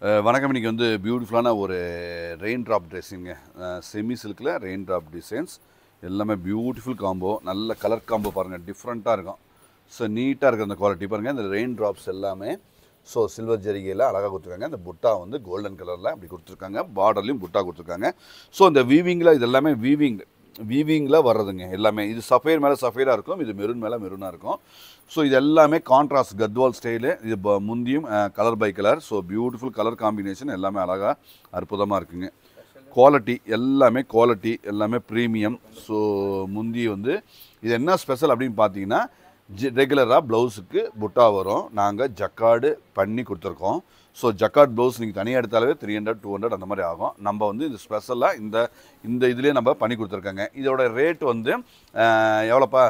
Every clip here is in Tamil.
வணக்கம். இன்னைக்கு வந்து பியூட்டிஃபுல்லான ஒரு ரெயின் ட்ராப் ட்ரெஸ்ஸிங்க. செமி சில்கில் ரெயின் ட்ராப் டிசைன்ஸ் எல்லாமே பியூட்டிஃபுல் காம்போ. நல்ல கலர் காம்போ பாருங்கள், டிஃப்ரெண்ட்டாக இருக்கும். ஸோ நீட்டாக இருக்கிற அந்த குவாலிட்டி பாருங்கள். இந்த ரெயின் ட்ராப்ஸ் எல்லாமே ஸோ சில்வர் ஜரிகையில் அழகாக கொடுத்துருக்காங்க. இந்த புட்டா வந்து கோல்டன் கலரில் அப்படி கொடுத்துருக்காங்க. பார்டர்லையும் புட்டா கொடுத்துருக்காங்க. ஸோ இந்த வீவிங்கில் இது எல்லாமே வீவிங்கில் வர்றதுங்க எல்லாமே. இது சஃபேர் மேலே சஃபேராக இருக்கும், இது மெரூன் மேலே மெரூனாக இருக்கும். ஸோ இது எல்லாமே கான்ட்ராஸ்ட் கத்வால் ஸ்டைலு. இது முந்தியும் colour by colour. So beautiful colour combination எல்லாமே அழகாக அற்புதமாக இருக்குங்க. குவாலிட்டி எல்லாமே ப்ரீமியம். ஸோ முந்தி வந்து இது என்ன ஸ்பெஷல் அப்படின்னு பார்த்தீங்கன்னா, ரெகுலராக ப்ளவுஸுக்கு புட்டா வரும். நாங்கள் ஜக்கார்டு பண்ணி கொடுத்துருக்கோம். ஸோ ஜக்கார்ட் ப்ளவுஸ் நீங்கள் தனியாக எடுத்தாலே 300 200 அந்த மாதிரி ஆகும். நம்ம வந்து இது ஸ்பெஷலாக இந்த இதுலேயே நம்ம பண்ணி கொடுத்துருக்காங்க. இதோட ரேட் வந்து எவ்வளோப்பா?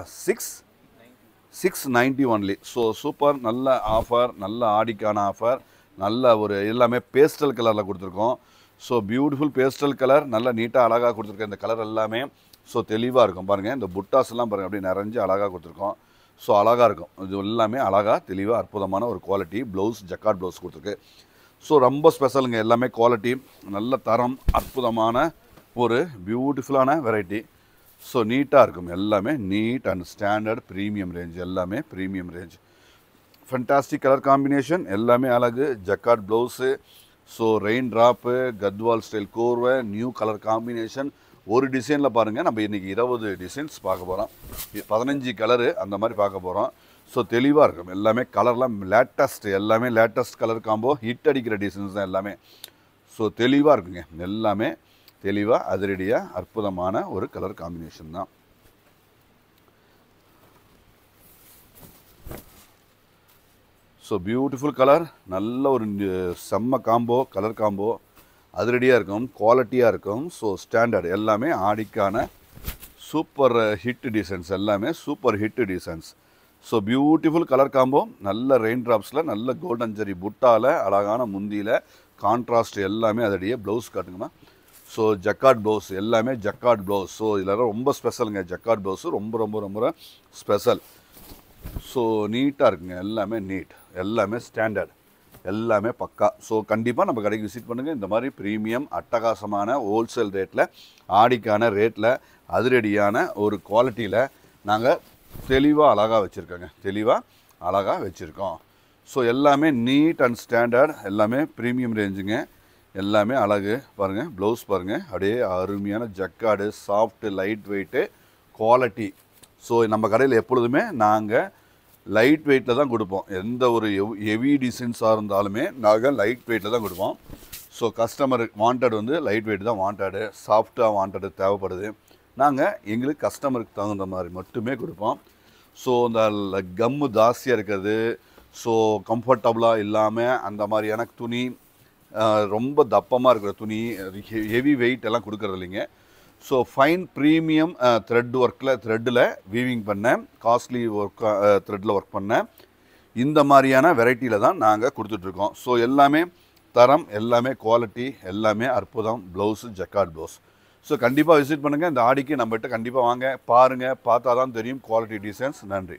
690 ஒன்லி. ஸோ சூப்பர், நல்ல ஆஃபர், நல்ல ஆடிக்கான ஆஃபர். நல்ல ஒரு எல்லாமே பேஸ்டல் கலரில் கொடுத்துருக்கோம். ஸோ பியூட்டிஃபுல் பேஸ்டல் கலர், நல்ல நீட்டாக அழகாக கொடுத்துருக்கேன். இந்த கலர் எல்லாமே ஸோ தெளிவாக இருக்கும் பாருங்கள். இந்த புட்டாஸ் எல்லாம் பாருங்கள், அப்படி நிறைஞ்சு அழகாக கொடுத்துருக்கோம். ஸோ அழகாக இருக்கும். இது எல்லாமே அழகாக தெளிவாக அற்புதமான ஒரு குவாலிட்டி ப்ளவுஸ், ஜக்கார்ட் ப்ளவுஸ் கொடுத்துருக்கு. ஸோ ரொம்ப ஸ்பெஷலுங்க. எல்லாமே குவாலிட்டி, நல்ல தரம், அற்புதமான ஒரு பியூட்டிஃபுல்லான வெரைட்டி. ஸோ நீட்டாக இருக்கும். எல்லாமே neat and standard premium range. எல்லாமே premium range. Fantastic colour combination, எல்லாமே அழகு. Jacquard blouse, so rain drop, Gadwal style கோர்வை, நியூ கலர் காம்பினேஷன். ஒரு டிசைனில் பாருங்கள், நம்ம இன்றைக்கி 20 டிசைன்ஸ் பார்க்க போகிறோம். 15 கலரு அந்த மாதிரி பார்க்க போகிறோம். ஸோ தெளிவாக இருக்கும். எல்லாமே கலர்லாம் லேட்டஸ்ட், எல்லாமே லேட்டஸ்ட் கலர் காம்போ, ஹிட் அடிக்கிற டிசைன்ஸ் தான் எல்லாமே. ஸோ தெளிவாக இருக்குங்க. எல்லாமே தெளிவாக அதிரடியாக அற்புதமான ஒரு கலர் காம்பினேஷன் தான். ஸோ பியூட்டிஃபுல் கலர், நல்ல ஒரு செம்ம காம்போ, கலர் காம்போ அதிரடியாக இருக்கும், குவாலிட்டியாக இருக்கும். ஸோ ஸ்டாண்டர்ட் எல்லாமே ஆடிக்கான சூப்பர் ஹிட் டிசைன்ஸ், எல்லாமே super hit designs. So beautiful colour combo, நல்ல ரெயின் ட்ராப்ஸில், நல்ல கோல்டன் ஜரி புட்டாவில், அழகான முந்தியில் கான்ட்ராஸ்ட் எல்லாமே அதடியே. ப்ளவுஸ் காட்டுங்கம்மா. ஸோ ஜக்கார்ட் ப்ளவுஸ், எல்லாமே ஜக்கார்ட் ப்ளவுஸ். ஸோ இதில் ரொம்ப ஸ்பெஷலுங்க. ஜக்கார்ட் ப்ளவுஸு ரொம்ப ரொம்ப ரொம்ப ஸ்பெஷல். ஸோ நீட்டாக இருக்குங்க. எல்லாமே நீட், எல்லாமே ஸ்டாண்டர்ட், எல்லாமே பக்கா. ஸோ கண்டிப்பாக நம்ம கடைக்கு விசிட் பண்ணுங்கள். இந்த மாதிரி ப்ரீமியம் அட்டகாசமான ஹோல்சேல் ரேட்டில், ஆடிக்கான ரேட்டில், அதிரடியான ஒரு குவாலிட்டியில் நாங்கள் தெளிவாக அழகாக வச்சுருக்கோங்க. தெளிவாக அழகாக வச்சுருக்கோம். ஸோ எல்லாமே நீட் அண்ட் ஸ்டாண்டர்ட், எல்லாமே ப்ரீமியம் ரேஞ்சுங்க. எல்லாமே அழகு பாருங்கள். ப்ளவுஸ் பாருங்கள், அப்படியே அருமையான jacquard, soft, light weight, quality. So நம்ம கடையில் எப்பொழுதுமே நாங்கள் லைட் வெயிட்டில் தான் கொடுப்போம். எந்த ஒரு ஹெவி டிசைன்ஸாக இருந்தாலுமே நாங்கள் லைட் வெயிட்டில் தான் கொடுப்போம். ஸோ கஸ்டமருக்கு வாண்டட் வந்து லைட் வெயிட் தான் வாண்டடு, சாஃப்டாக வாண்டடு தேவைப்படுது. நாங்கள் எங்களுக்கு கஸ்டமருக்கு தகுந்த மாதிரி மட்டுமே கொடுப்போம். ஸோ இந்த கம்மு ஜாஸ்தியாக இருக்கிறது, ஸோ கம்ஃபர்டபுளாக இல்லாமல் அந்த மாதிரியான துணி, ரொம்ப தப்பமாக இருக்கிற துணி, ஹெவி வெயிட் எல்லாம் கொடுக்குறது இல்லைங்க. ஸோ ஃபைன் ப்ரீமியம் த்ரெட்டில் வீவிங் பண்ணேன், காஸ்ட்லி த்ரெட்டில் ஒர்க் பண்ணேன். இந்த மாதிரியான வெரைட்டியில் தான் நாங்கள் கொடுத்துட்ருக்கோம். ஸோ எல்லாமே தரம், எல்லாமே குவாலிட்டி, எல்லாமே அற்புதம். Blouse jacquard blouse. ஸோ கண்டிப்பாக விசிட் பண்ணுங்கள். இந்த ஆடிக்கு நம்மகிட்ட கண்டிப்பாக வாங்க, பாருங்கள். பார்த்தா தான் தெரியும் குவாலிட்டி டிசைன்ஸ். நன்றி.